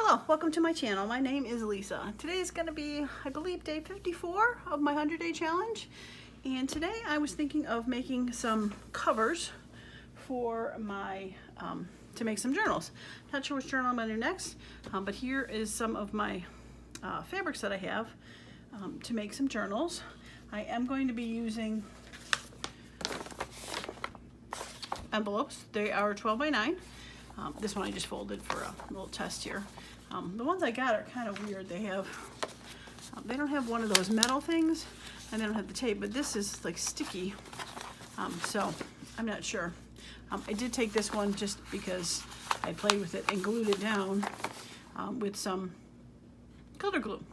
Hello, welcome to my channel. My name is Lisa. Today is going to be, I believe, day 54 of my 100-day challenge. And today I was thinking of making some covers for my, to make some journals. Not sure which journal I'm going to do next, but here is some of my fabrics that I have to make some journals. I am going to be using envelopes. They are 12 by 9. This one I just folded for a little test here. The ones I got are kind of weird. They have, they don't have one of those metal things, and they don't have the tape, but this is like sticky. So I'm not sure. I did take this one just because I played with it and glued it down with some glitter glue.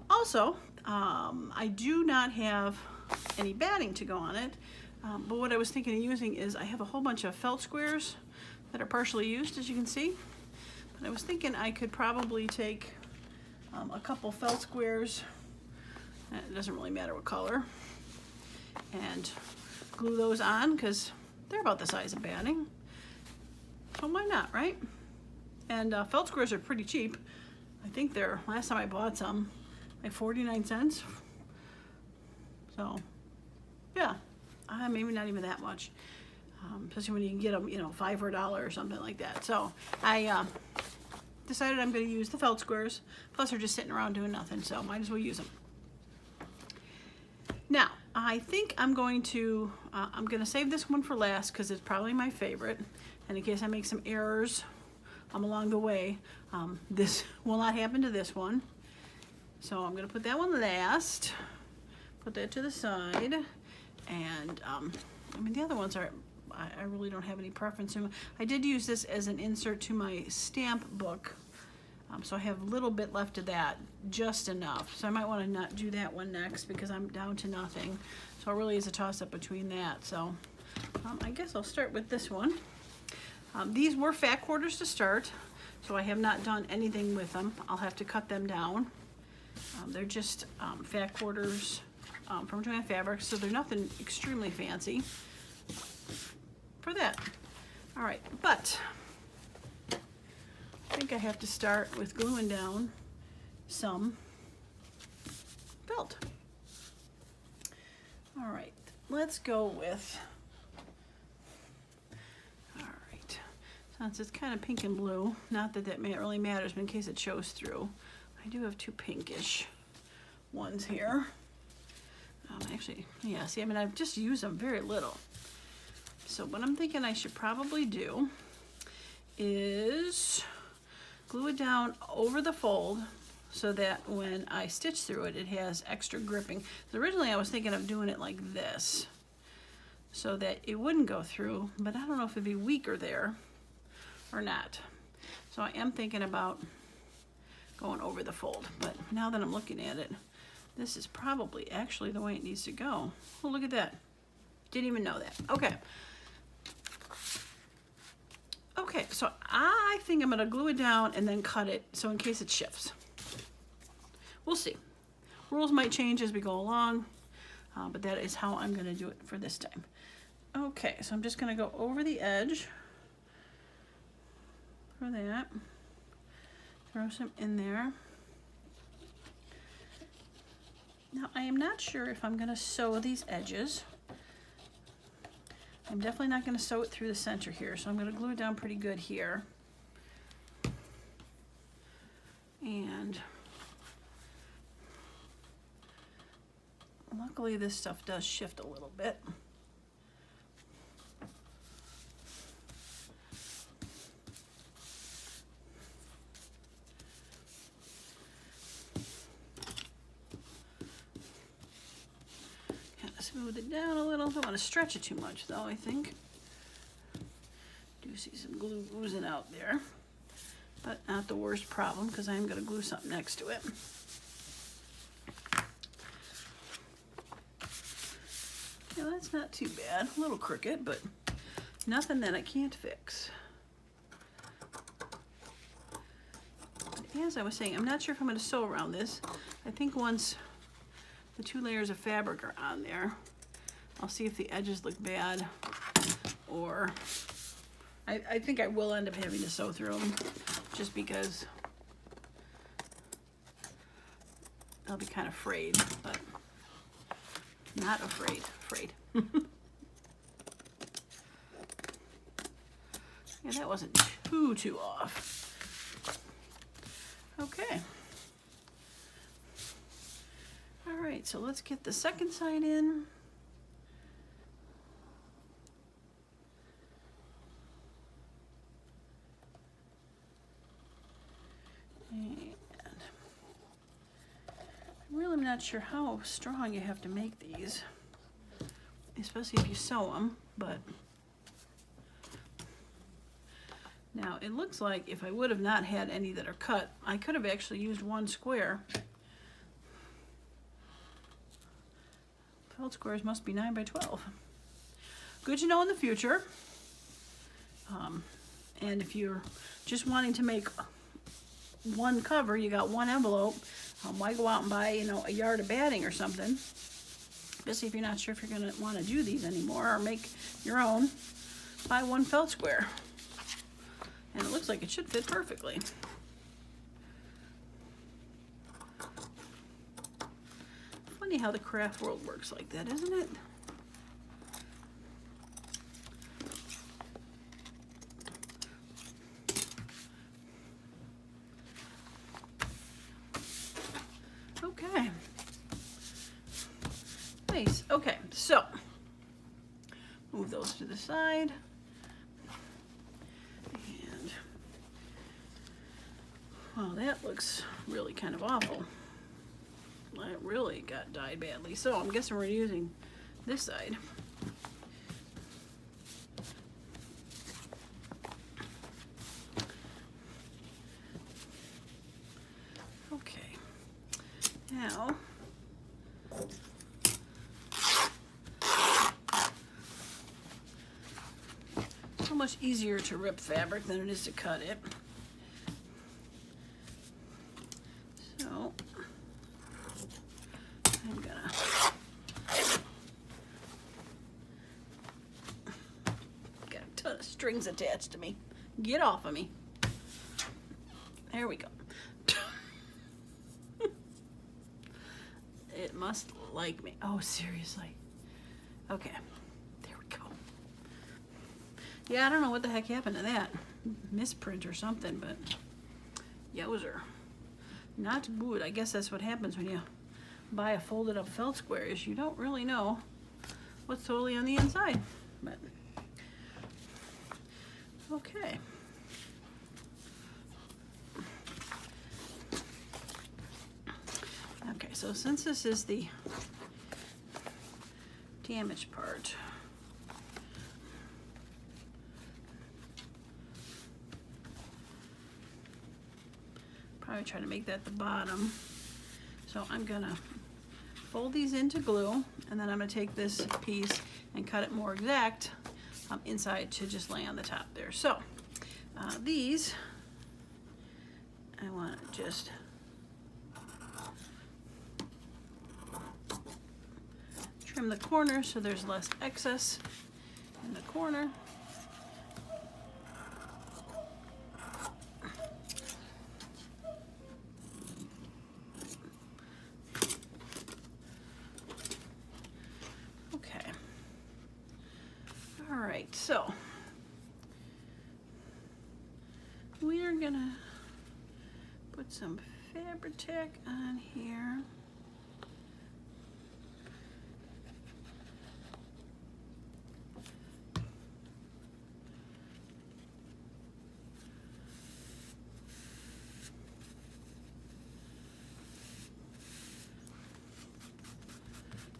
Also, I do not have any batting to go on it. But what I was thinking of using is I have a whole bunch of felt squares that are partially used, as you can see. But I was thinking I could probably take a couple felt squares, it doesn't really matter what color, and glue those on because they're about the size of batting. So why not, right? And felt squares are pretty cheap. I think they're, last time I bought some, like 49 cents. So, yeah. Maybe not even that much, especially when you can get them, you know, $5 or $1 or something like that. So I decided I'm going to use the felt squares. Plus, they're just sitting around doing nothing, so might as well use them. Now, I think I'm going to save this one for last because it's probably my favorite. And in case I make some errors along the way, this will not happen to this one. So I'm going to put that one last. Put that to the side. And I mean, the other ones are, I really don't have any preference. I did use this as an insert to my stamp book, so I have a little bit left of that, just enough. So I might want to not do that one next because I'm down to nothing. So it really is a toss-up between that. So I guess I'll start with this one. These were fat quarters to start, so I have not done anything with them. I'll have to cut them down. They're just fat quarters. From Joanne Fabrics, so they're nothing extremely fancy for that. All right, but I think I have to start with gluing down some felt. All right, let's go with, all right, since it's kind of pink and blue, not that that really matters, but in case it shows through, I do have two pinkish ones here. Actually, yeah, see, I mean, I've just used them very little. So what I'm thinking I should probably do is glue it down over the fold so that when I stitch through it, it has extra gripping. So originally I was thinking of doing it like this so that it wouldn't go through, but I don't know if it'd be weaker there or not. So I am thinking about going over the fold, but now that I'm looking at it, this is probably actually the way it needs to go. Oh, look at that. Didn't even know that. Okay. Okay, so I think I'm gonna glue it down and then cut it, so in case it shifts. We'll see. Rules might change as we go along, but that is how I'm gonna do it for this time. Okay, so I'm just gonna go over the edge for that. Throw some in there. Now, I am not sure if I'm going to sew these edges. I'm definitely not going to sew it through the center here, so I'm going to glue it down pretty good here. And luckily this stuff does shift a little bit. Smooth it down a little. Don't want to stretch it too much though, I think. Do see some glue oozing out there, but not the worst problem because I'm going to glue something next to it. Yeah, that's not too bad. A little crooked, but nothing that I can't fix. As I was saying, I'm not sure if I'm going to sew around this. I think once the 2 layers of fabric are on there, I'll see if the edges look bad or I think I will end up having to sew through them just because I'll be kind of frayed, but not afraid. Yeah, that wasn't too off. Okay. All right, so let's get the second side in. And I really am not sure how strong you have to make these, especially if you sew them, but now it looks like if I would have not had any that are cut, I could have actually used one square. Felt squares must be 9 by 12. Good to know in the future. And if you're just wanting to make one cover, you got one envelope, why go out and buy, you know, a yard of batting or something? Especially if you're not sure if you're going to want to do these anymore or make your own. Buy one felt square. And it looks like it should fit perfectly. Funny how the craft world works like that, isn't it? Okay. Nice. Okay, so move those to the side. And well, that looks really kind of awful. It really got dyed badly. So I'm guessing we're using this side. Okay. Now, so much easier to rip fabric than it is to cut it. So I'm gonna got a ton of strings attached to me. Get off of me. There we go. It must like me. Oh, seriously. Okay. There we go. Yeah, I don't know what the heck happened to that. Misprint or something, but yowzer. Not good. I guess that's what happens when you buy a folded up felt square, is you don't really know what's totally on the inside. But okay. Okay, so since this is the damaged part, probably try to make that the bottom. So I'm gonna fold these into glue, and then I'm gonna take this piece and cut it more exact inside to just lay on the top there. So these, I want to just trim the corner so there's less excess in the corner. Okay. All right, so we are gonna put some Fabri-Tac on here.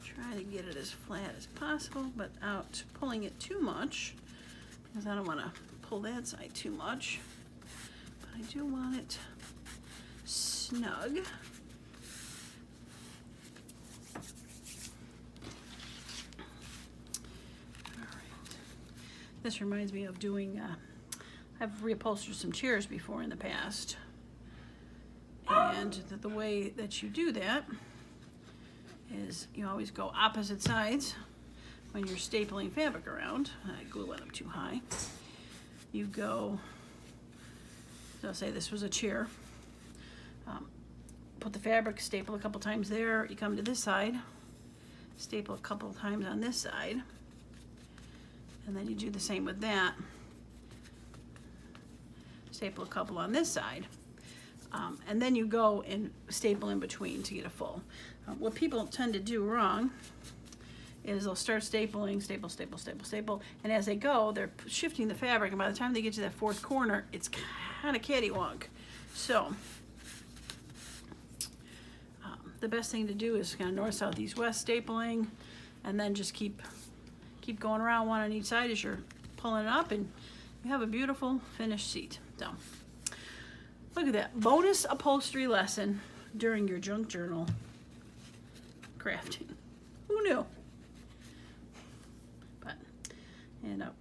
Try to get it as flat as possible, but without pulling it too much, because I don't want to pull that side too much. But I do want it snug. All right. This reminds me of doing, I've reupholstered some chairs before in the past. And the way that you do that is you always go opposite sides when you're stapling fabric around. I glue it up too high. you go, so say this was a chair, put the fabric, staple a couple times there, you come to this side, staple a couple times on this side, and then you do the same with that, staple a couple on this side, and then you go and staple in between to get a full. What people tend to do wrong is they'll start stapling, staple, staple, staple, staple, and as they go, they're shifting the fabric, and by the time they get to that fourth corner, it's kind of cattywonk. So the best thing to do is kind of north, south, east, west stapling, and then just keep going around one on each side as you're pulling it up, and you have a beautiful finished seat. So look at that, bonus upholstery lesson during your junk journal crafting. Who knew? But in a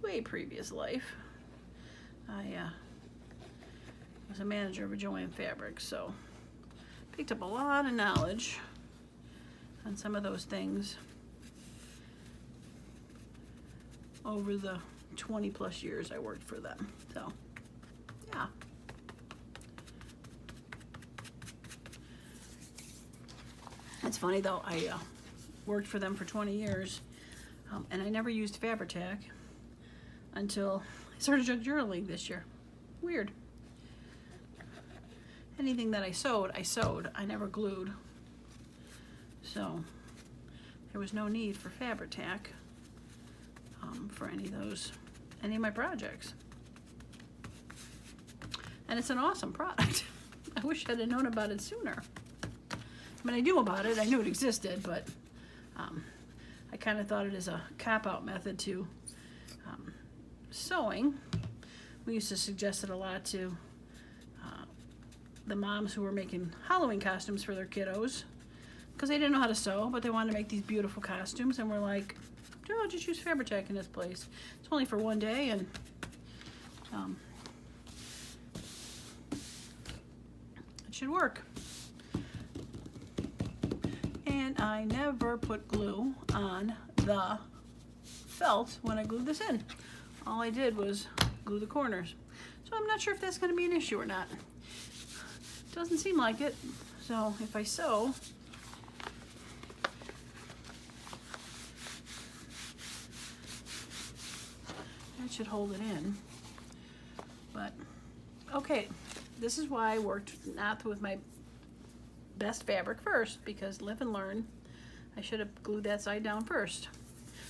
way previous life, I was a manager of a Joanne Fabric, so picked up a lot of knowledge on some of those things over the 20 plus years I worked for them. So yeah. It's funny though, I worked for them for 20 years and I never used Fabri-Tac until I started junk journaling this year. Weird. Anything that I sewed. I never glued. So there was no need for Fabri-Tac for any of my projects. And it's an awesome product. I wish I'd have known about it sooner. I mean, I knew about it, I knew it existed, but I kind of thought it as a cop-out method to sewing. We used to suggest it a lot to the moms who were making Halloween costumes for their kiddos because they didn't know how to sew, but they wanted to make these beautiful costumes, and we're like, oh, just use Fabri-Tac in this place. It's only for one day, and it should work. And I never put glue on the felt when I glued this in. All I did was glue the corners. So I'm not sure if that's going to be an issue or not. Doesn't seem like it. So if I sew, that should hold it in. But okay, this is why I worked not with my best fabric first, because live and learn. I should have glued that side down first.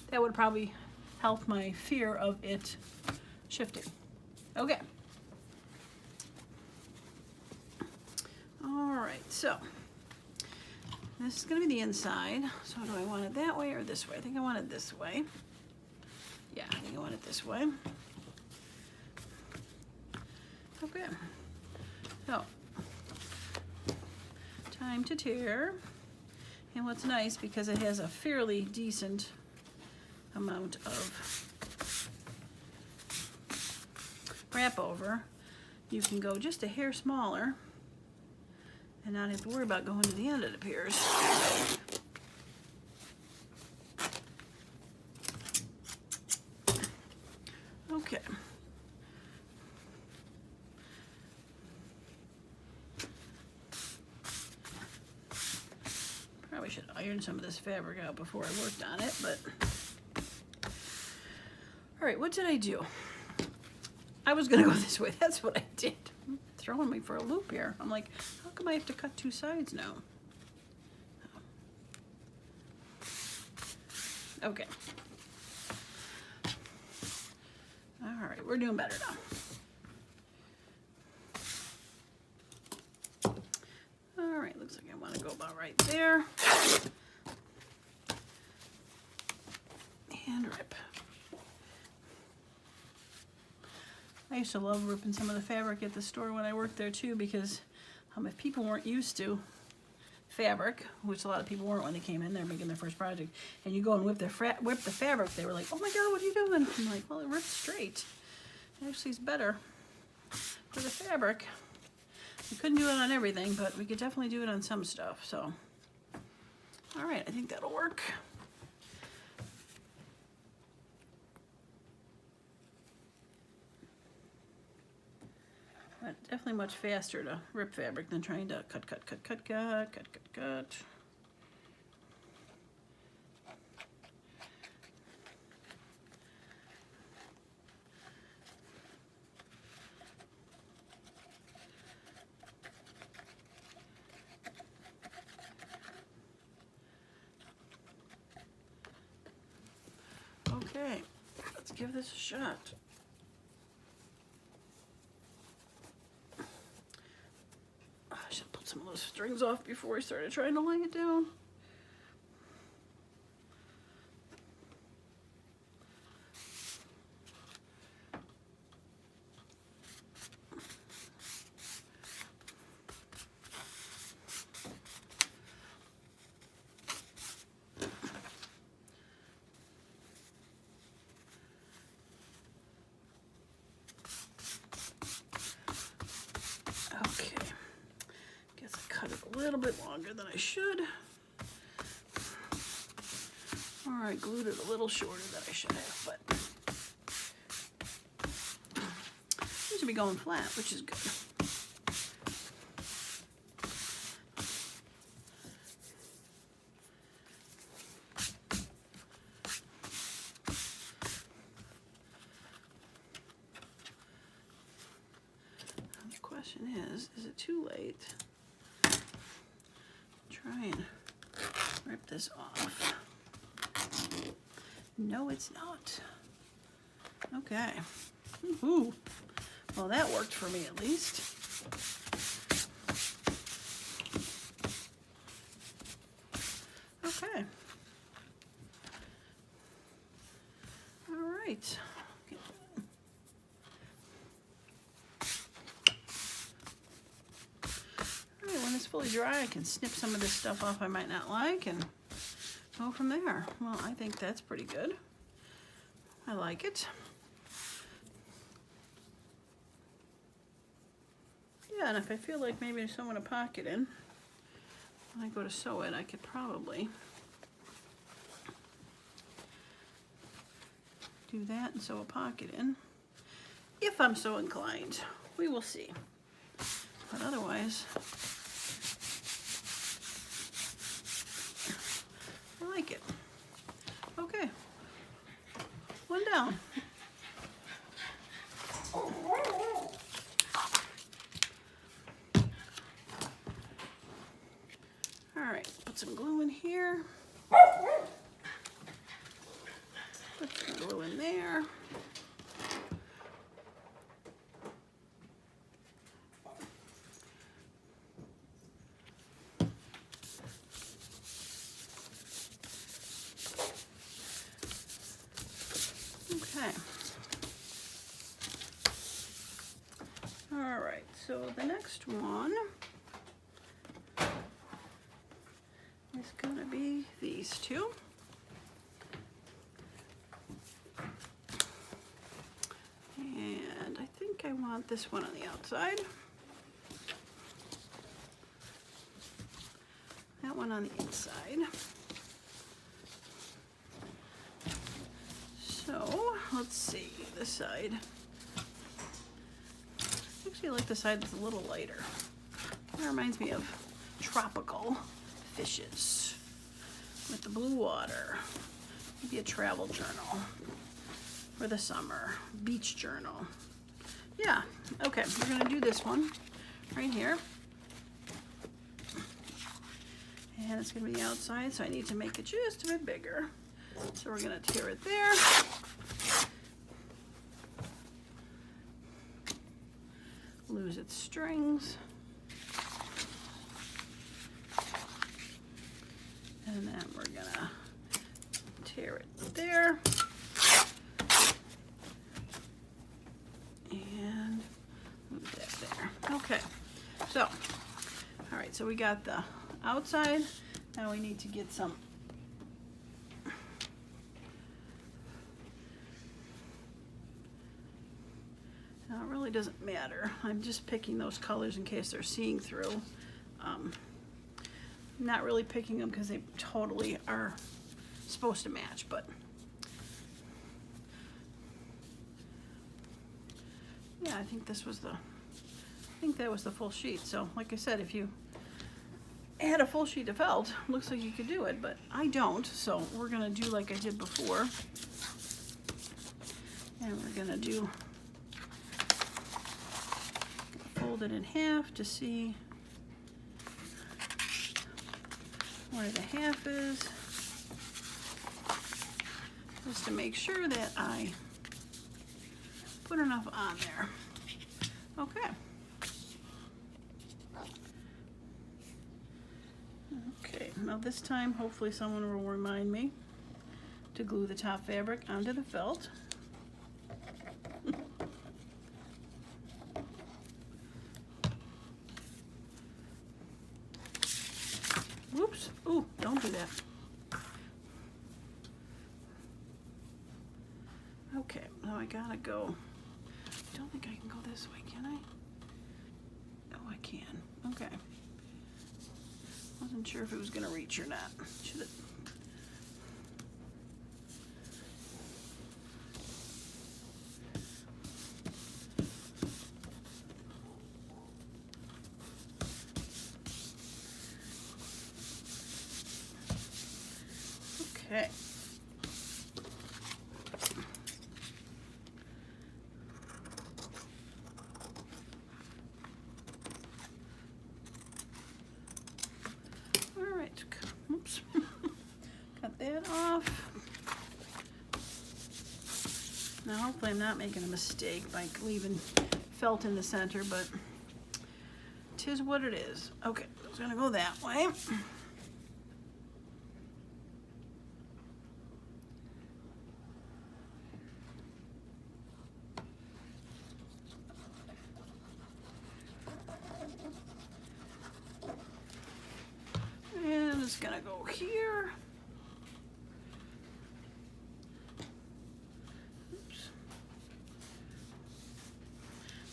That would probably help my fear of it shifting. Okay. All right, so this is going to be the inside. So do I want it that way or this way? I think I want it this way. Yeah, I think I want it this way. Okay. So time to tear. And what's nice, because it has a fairly decent amount of wrap over, you can go just a hair smaller and not have to worry about going to the end, it appears. Okay. Probably should iron some of this fabric out before I worked on it, but all right, what did I do? I was gonna go this way. That's what I did. Throwing me for a loop here. I'm like, how come I have to cut two sides now? Okay. All right, we're doing better now. All right, looks like I want to go about right there. And rip. I used to love ripping some of the fabric at the store when I worked there too, because if people weren't used to fabric, which a lot of people weren't when they came in there making their first project, and you go and whip the fabric, they were like, oh my god, what are you doing? I'm like, well, it rips straight. It actually is better for the fabric. We couldn't do it on everything, but we could definitely do it on some stuff. So, all right, I think that'll work. But definitely much faster to rip fabric than trying to cut. Okay, let's give this a shot. I should put some of those strings off before I started trying to lay it down. Okay, guess I cut it a little bit longer than I should. Or I glued it a little shorter than I should have, but it should be going flat, which is good. The question is it too late? Try and rip this off. No, it's not. Okay. Ooh. Well, that worked for me at least. Okay. All right. Okay. All right, when it's fully dry, I can snip some of this stuff off I might not like and go from there. Well, I think that's pretty good. I like it. Yeah, and if I feel like maybe I sew in a pocket in, when I go to sew it, I could probably do that and sew a pocket in. If I'm so inclined. We will see. But otherwise, I like it. Okay. One down. All right, put some glue in here. Put some glue in there. Okay. All right, so the next one is going to be these two. And I think I want this one on the outside. That one on the inside. So let's see, this side. Actually, I like the side that's a little lighter. That reminds me of tropical fishes with the blue water. Maybe a travel journal for the summer, beach journal. Yeah, okay, we're gonna do this one right here. And it's gonna be the outside, so I need to make it just a bit bigger. So we're gonna tear it there. Lose its strings. And then we're gonna tear it there. And move that there. Okay, so, all right, so we got the outside. Now we need to get some now it really doesn't matter. I'm just picking those colors in case they're seeing through. Not really picking them because they totally are supposed to match, but yeah, I think this was the I think that was the full sheet. So like I said, if you had a full sheet of felt, looks like you could do it, but I don't. So we're gonna do like I did before. And we're gonna do, fold it in half to see where the half is, just to make sure that I put enough on there. Okay. Okay, now this time hopefully someone will remind me to glue the top fabric onto the felt. Whoops, ooh, don't do that. Okay, now I gotta go. I don't think I can go this way, can I? Oh, I can. Okay. Wasn't sure if it was gonna reach or not. Should it? Okay. All right. Oops. Cut that off. Now hopefully I'm not making a mistake by leaving felt in the center, but 'tis what it is. Okay, it's gonna go that way. And it's gonna go here. Oops.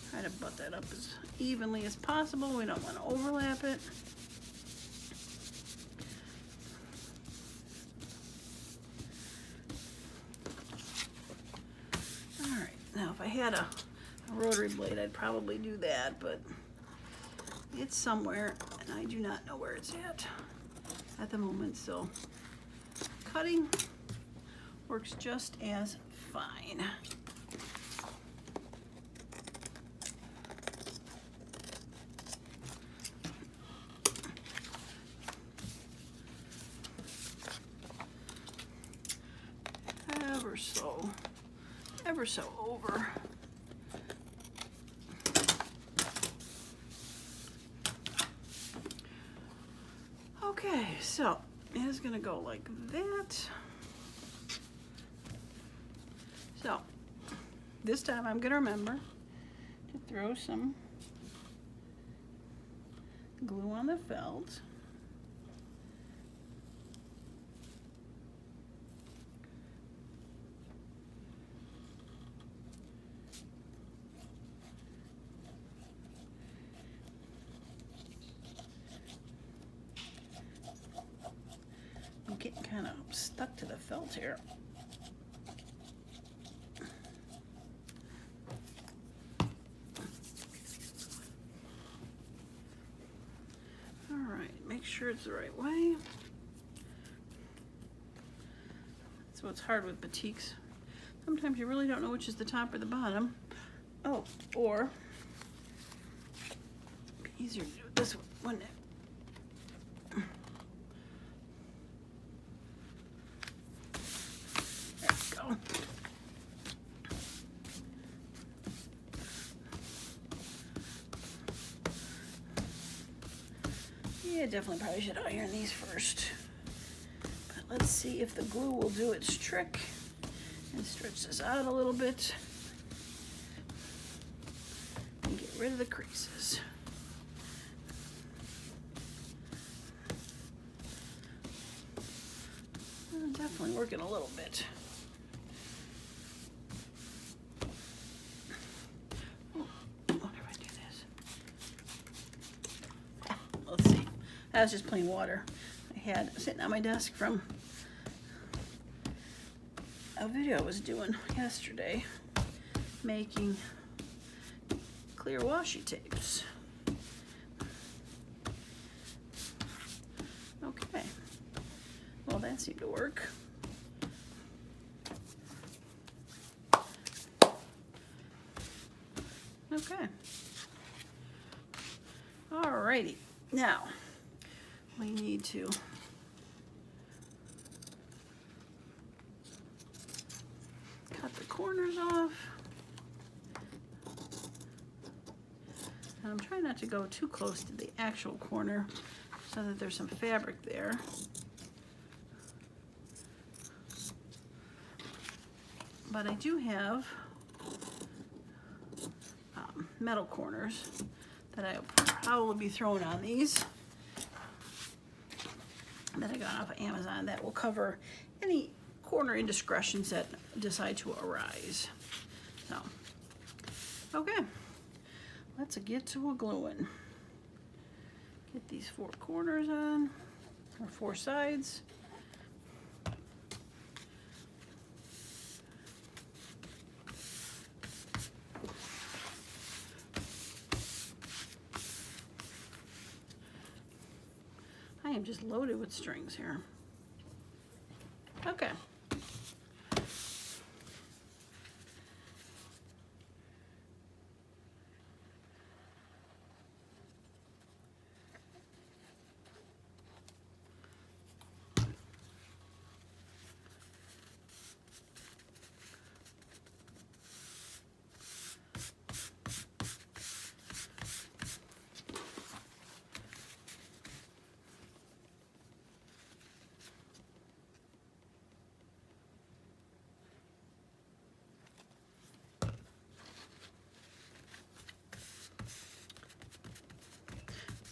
Try to butt that up as evenly as possible. We don't want to overlap it. All right, now if I had a rotary blade, I'd probably do that, but it's somewhere and I do not know where it's at the moment, so cutting works just as fine. Ever so over. Okay, so it is gonna go like that. So this time I'm gonna remember to throw some glue on the felt. I'm getting kind of stuck to the felt here. All right, make sure it's the right way. So it's hard with batiks. Sometimes you really don't know which is the top or the bottom. Oh, or it'd be easier to do it this way, wouldn't it? Yeah, definitely probably should iron these first. But let's see if the glue will do its trick and stretch this out a little bit and get rid of the creases. Definitely working a little bit. Oh, I wonder if I do this. Let's see. That was just plain water I had sitting on my desk from a video I was doing yesterday, making clear clear washi tapes. Okay, well that seemed to work. Okay, alrighty, now we need to cut the corners off. And I'm trying not to go too close to the actual corner so that there's some fabric there. But I do have metal corners that I'll probably be throwing on these that I got off of Amazon that will cover any corner indiscretions that decide to arise. So, okay, let's get to a gluing. Get these 4 corners on, or 4 sides. I am just loaded with strings here. Okay.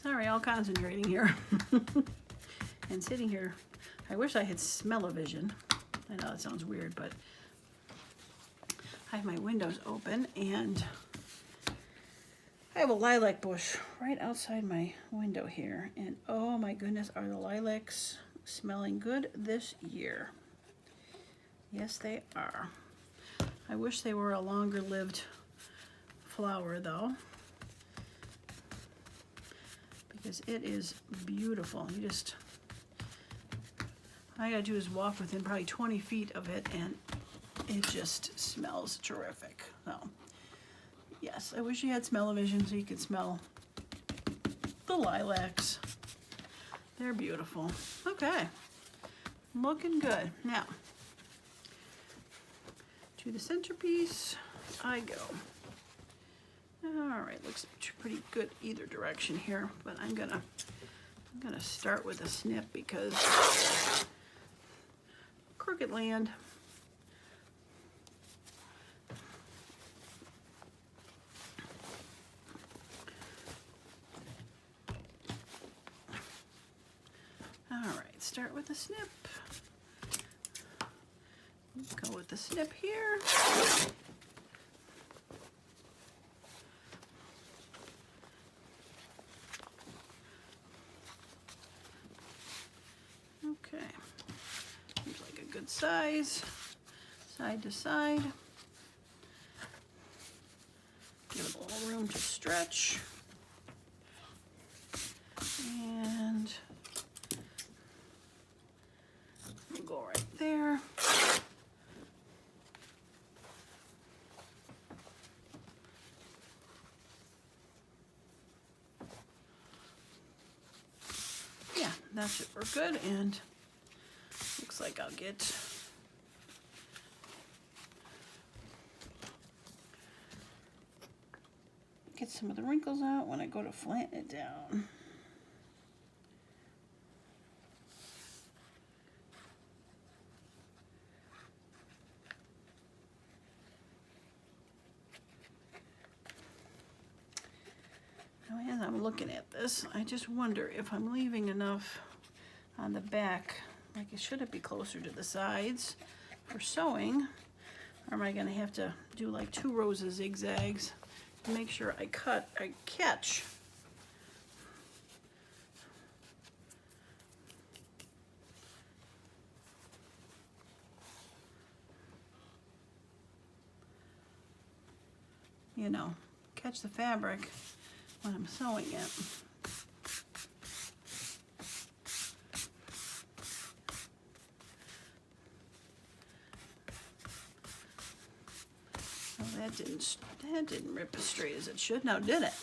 Sorry, all concentrating here and sitting here. I wish I had smell-o-vision. I know that sounds weird, but I have my windows open and I have a lilac bush right outside my window here. And oh my goodness, are the lilacs smelling good this year? Yes, they are. I wish they were a longer-lived flower though, because it is beautiful. You just, all I gotta do is walk within probably 20 feet of it and it just smells terrific. So yes, I wish you had smell-o-vision so you could smell the lilacs. They're beautiful. Okay, looking good. Now, to the centerpiece I go. All right, looks pretty good either direction here, but I'm gonna start with a snip because crooked land. All right, start with a snip. Go with the snip here. Okay, seems like a good size, side to side. Give it a little room to stretch. And we'll go right there. Yeah, that should work good, and looks like I'll get some of the wrinkles out when I go to flatten it down. Now, as I'm looking at this, I just wonder if I'm leaving enough on the back, like should it be closer to the sides for sewing, or am I going to have to do like 2 rows of zigzags to make sure I catch catch the fabric when I'm sewing it. Oh, that didn't rip as straight as it should. Now, did it?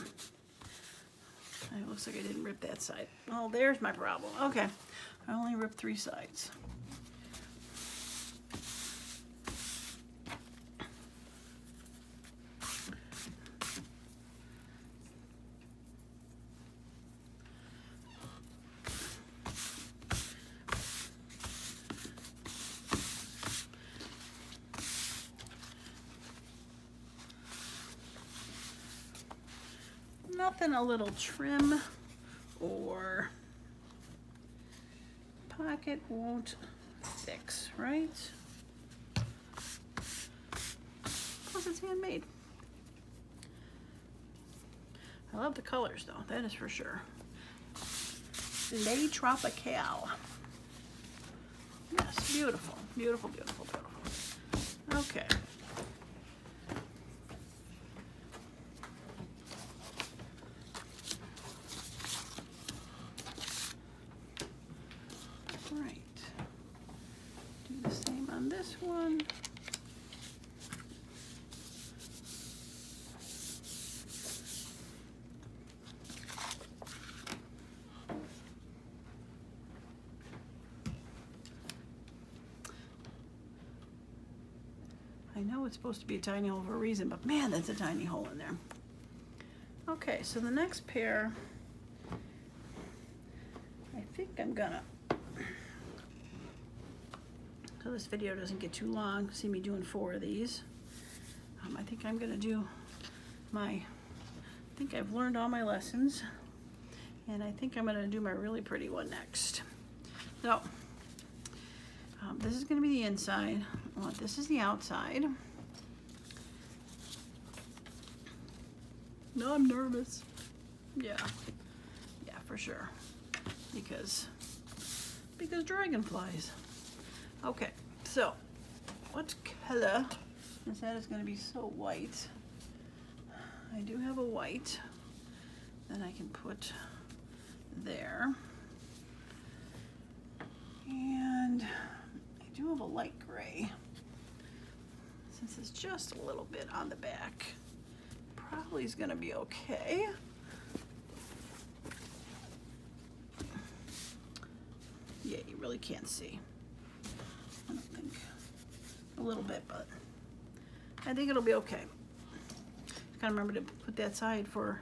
It looks like I didn't rip that side. Oh, there's my problem. Okay, I only ripped 3 sides. Nothing a little trim or pocket won't fix, right? Plus it's handmade. I love the colors though, that is for sure. Le Tropical. Yes, beautiful, beautiful, beautiful, beautiful. Okay. This one. I know it's supposed to be a tiny hole for a reason, but man, that's a tiny hole in there. Okay, so the next pair, I think I'm gonna, so this video doesn't get too long, see me doing 4 of these. I think I'm gonna do I think I've learned all my lessons, and I think I'm gonna do my really pretty one next. So, this is gonna be the inside. This is the outside. No, I'm nervous. Yeah, for sure. Because dragonflies. Okay, so what color? Since that is going to be so white, I do have a white that I can put there, and I do have a light gray. Since it's just a little bit on the back, probably is going to be okay. Yeah, you really can't see. I don't think. A little bit, but I think it'll be okay. Gotta remember to put that side for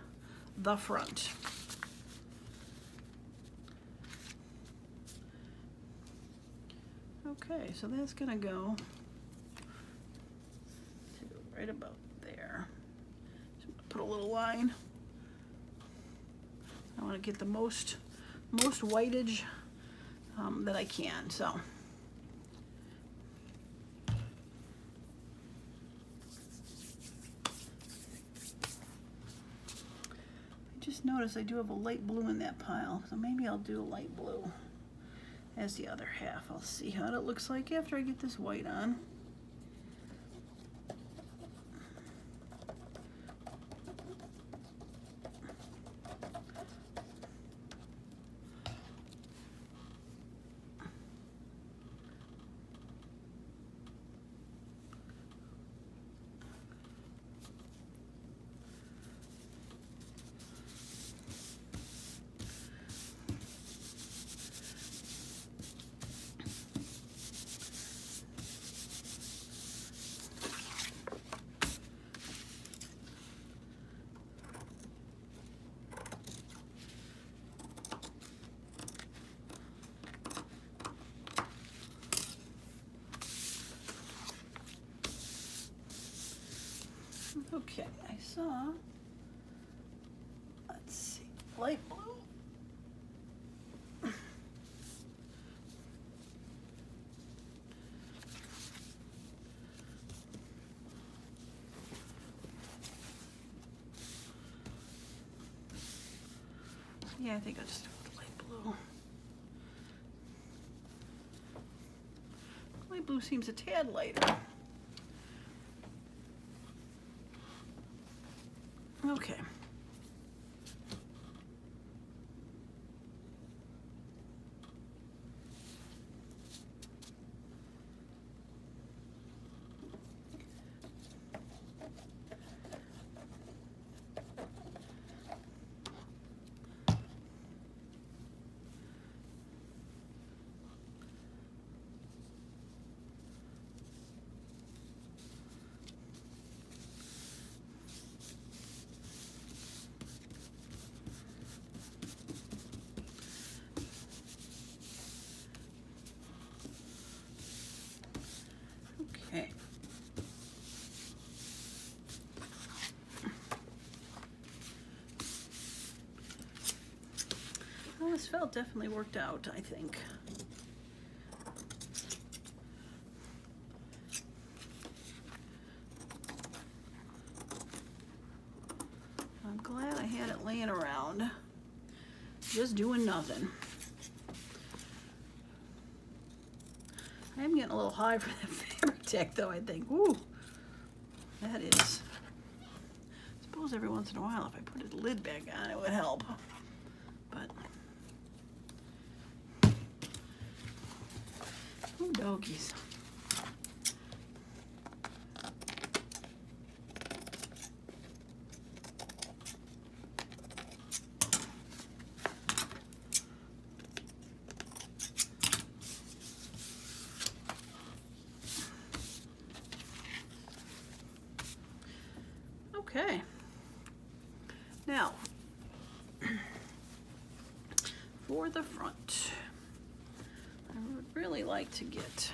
the front. Okay, so that's gonna go to right about there. So I'm gonna put a little line. I want to get the most whiteage that I can. So. Just notice I do have a light blue in that pile, so maybe I'll do a light blue as the other half. I'll see how it looks like after I get this white on. Okay, I saw, let's see, light blue. Yeah, I think I'll just do light blue. Light blue seems a tad lighter. this felt definitely worked out, I think. I'm glad I had it laying around, just doing nothing. I am getting a little high for that fabric tech though, I think. Ooh, that is. I suppose every once in a while if I put a lid back on it would help. But, ooh, doggies. Okay, now for the front, I would really like to get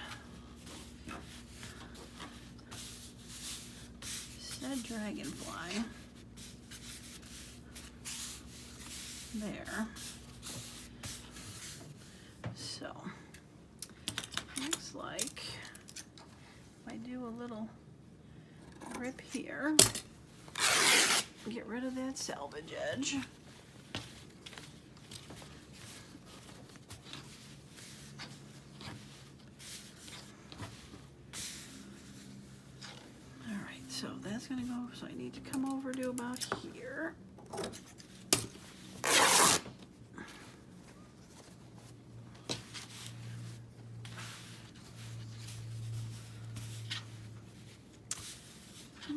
said dragonfly there. So, looks like if I do a little rip here, get rid of that salvage edge. All right, so that's gonna go, so I need to come over to about here.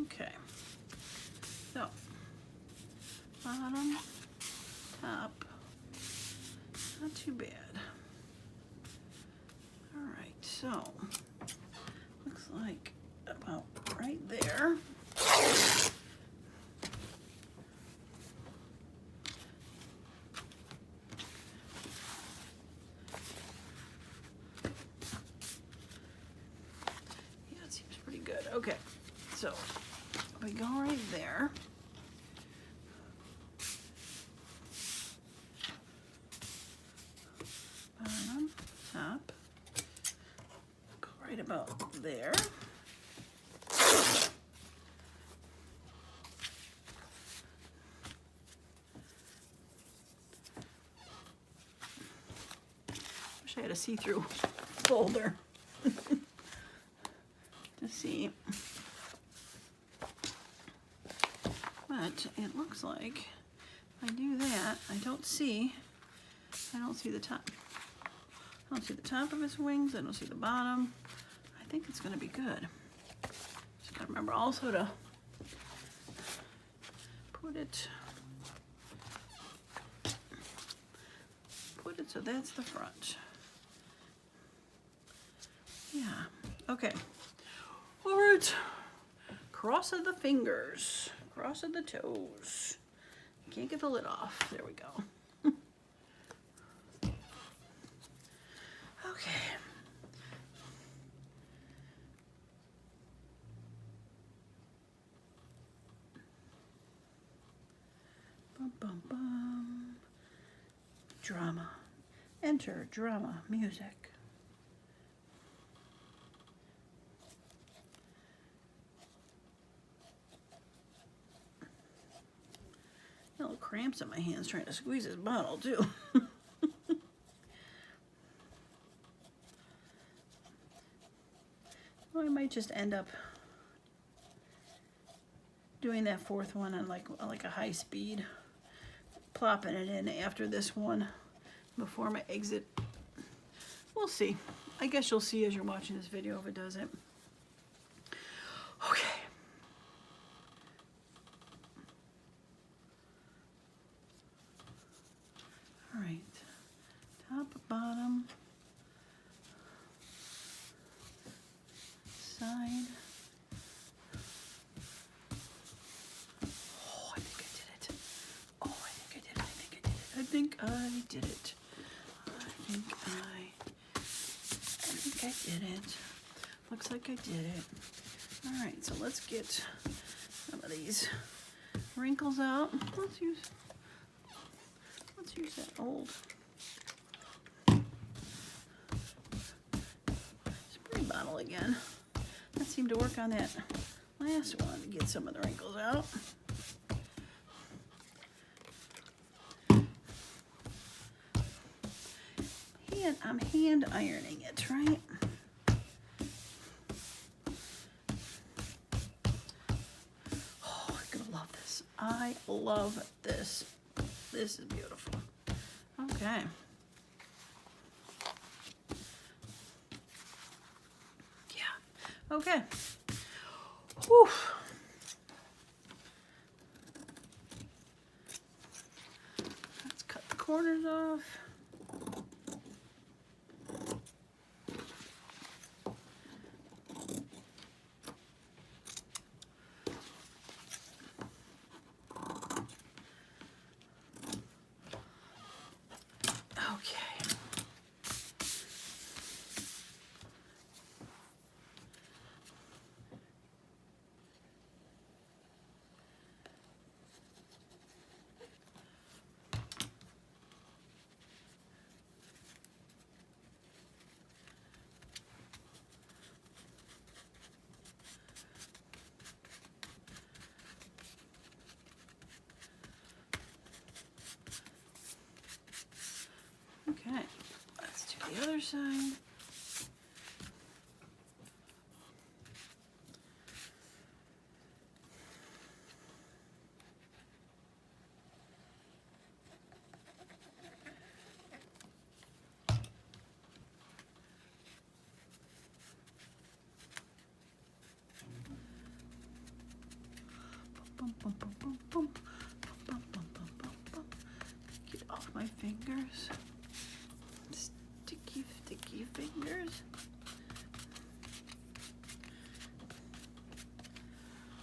Okay, so bottom, top, not too bad. All right, so looks like about right there. Yeah, it seems pretty good. Okay, so we go right there. Bottom, top, go right about there. Wish I had a see-through folder to see. But it looks like if I do that, I don't see the top. I don't see the top of his wings. I don't see the bottom. I think it's going to be good. Just got to remember also to put it so that's the front. Yeah. Okay. All right. Cross of the fingers. Cross of the toes. Can't get the lid off. There we go. Okay. Bum, bum, bum. Drama. Enter drama music. Little cramps in my hands trying to squeeze this bottle too. Well, I might just end up doing that fourth one on like a high speed, plopping it in after this one before my exit. We'll see. I guess you'll see as you're watching this video if it does it. Okay. All right, top, bottom, side. Oh, I think I did it. Oh, I think I did it. I think I did it. I did it. Looks like I did it. All right, so let's get some of these wrinkles out. Let's use that old bottle again. That seemed to work on that last one to get some of the wrinkles out. I'm hand ironing it, right? Oh, I'm gonna love this. I love this. This is beautiful. Okay. Yeah. Okay. Whew. Let's cut the corners off. Okay, let's do the other side. Bum, bum, bum, bum, bum, bum, bum, bum, bum, bum. Get off my fingers. Sticky, sticky fingers.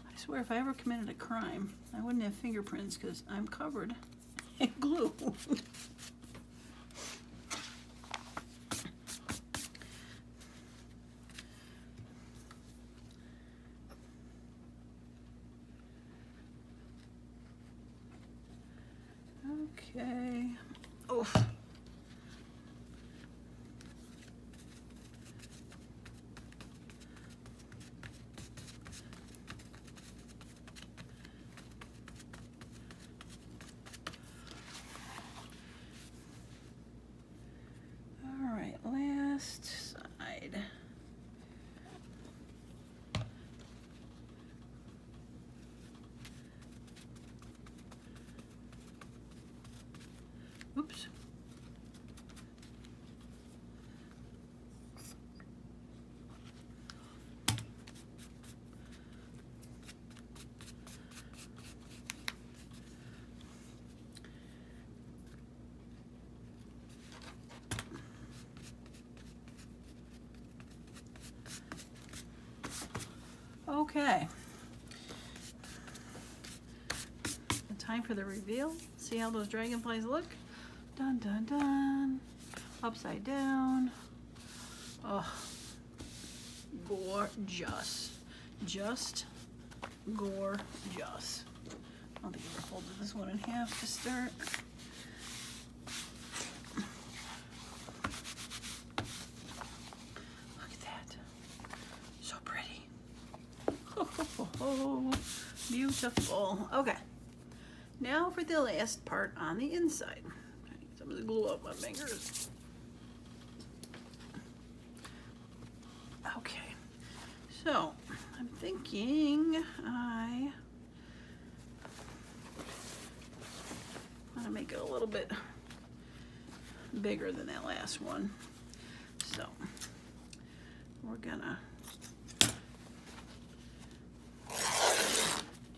I swear if I ever committed a crime, I wouldn't have fingerprints because I'm covered in glue. Okay. Oof. All right, last side. Oops. Okay. Time for the reveal. See how those dragonflies look? Dun dun dun. Upside down. Oh, gorgeous. Just gorgeous. I don't think I ever folded this one in half to start. Look at that. So pretty. Oh, beautiful. Okay. Now for the last part on the inside. Some of the glue up my fingers. Okay. So I'm thinking I want to make it a little bit bigger than that last one. So we're gonna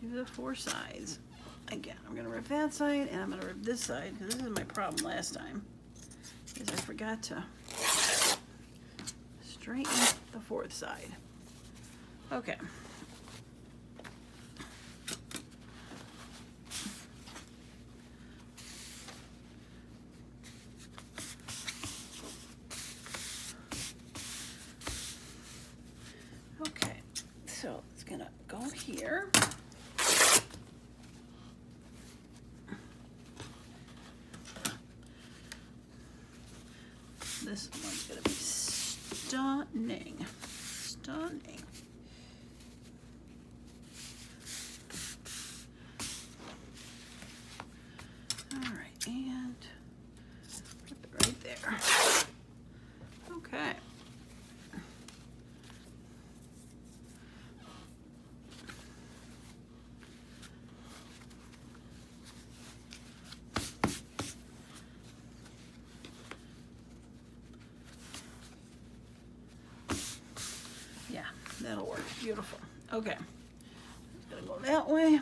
do the 4 sides. Again, I'm gonna rip that side and I'm gonna rip this side because this is my problem last time. Is I forgot to straighten the 4th side. Okay. Okay, so it's gonna go here. This one's gonna be stunning. stunning. All right, and put it right there. Okay. Yeah, that'll work. Beautiful. Okay. It's gonna go that way.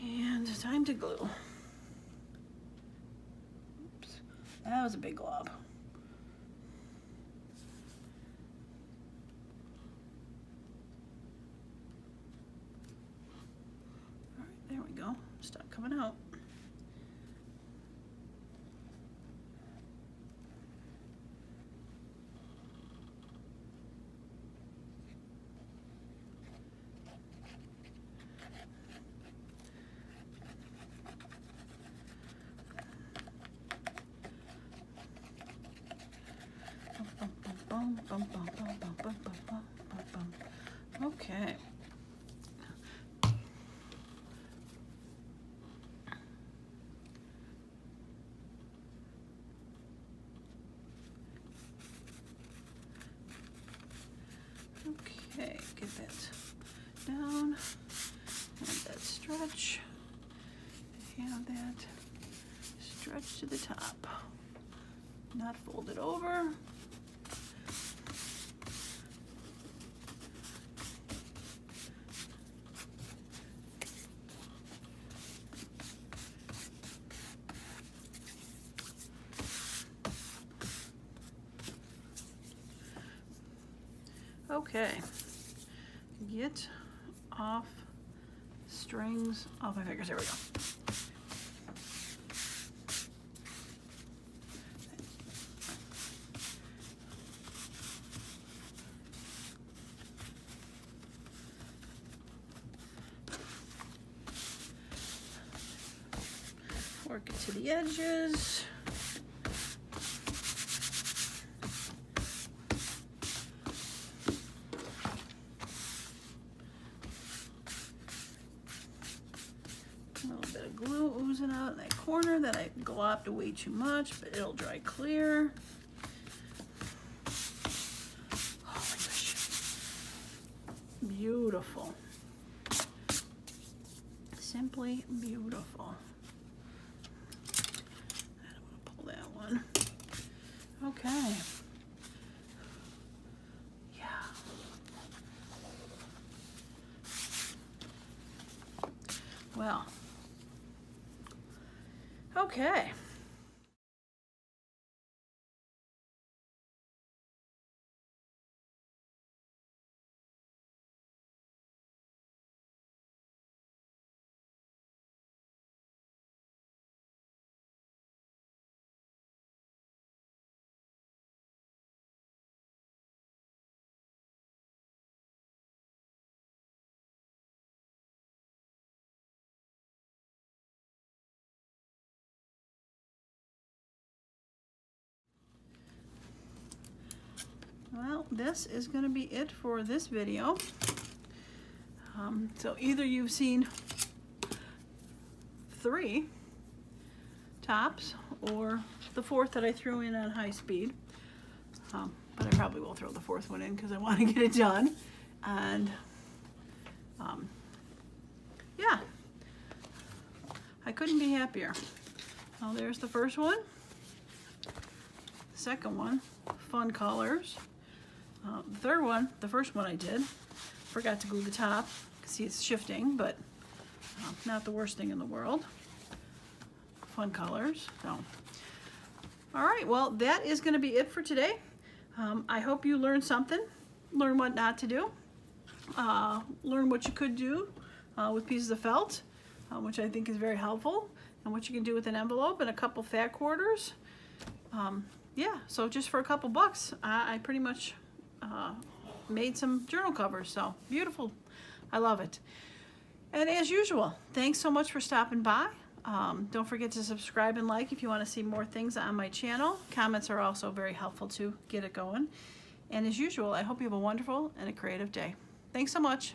And time to glue. Oops. That was a big glob. All right, there we go. Stop coming out. Okay. Okay, get that down, and that stretch, and that stretch to the top, not fold it over. Okay, get off strings off my fingers. There we go. Work it to the edges. Glue oozing out in that corner that I glopped way too much, but it'll dry clear. Oh my gosh. Beautiful. Simply beautiful. I don't want to pull that one. Okay. Yeah. Well. Okay. Well, this is going to be it for this video. So either you've seen 3 tops or the 4th that I threw in on high speed. But I probably will throw the 4th one in because I want to get it done. And yeah, I couldn't be happier. Well, there's the first one. Second one, fun colors. The third one, the first one I did, forgot to glue the top. See, it's shifting, but not the worst thing in the world. Fun colors. So, all right, well, that is going to be it for today. I hope you learned something, learn what not to do, learn what you could do with pieces of felt, which I think is very helpful, and what you can do with an envelope and a couple fat quarters. Yeah, so just for a couple bucks, I pretty much made some journal covers. So beautiful. I love it. And as usual, thanks so much for stopping by. Don't forget to subscribe and like if you want to see more things on my channel. Comments are also very helpful to get it going. And as usual, I hope you have a wonderful and a creative day. Thanks so much.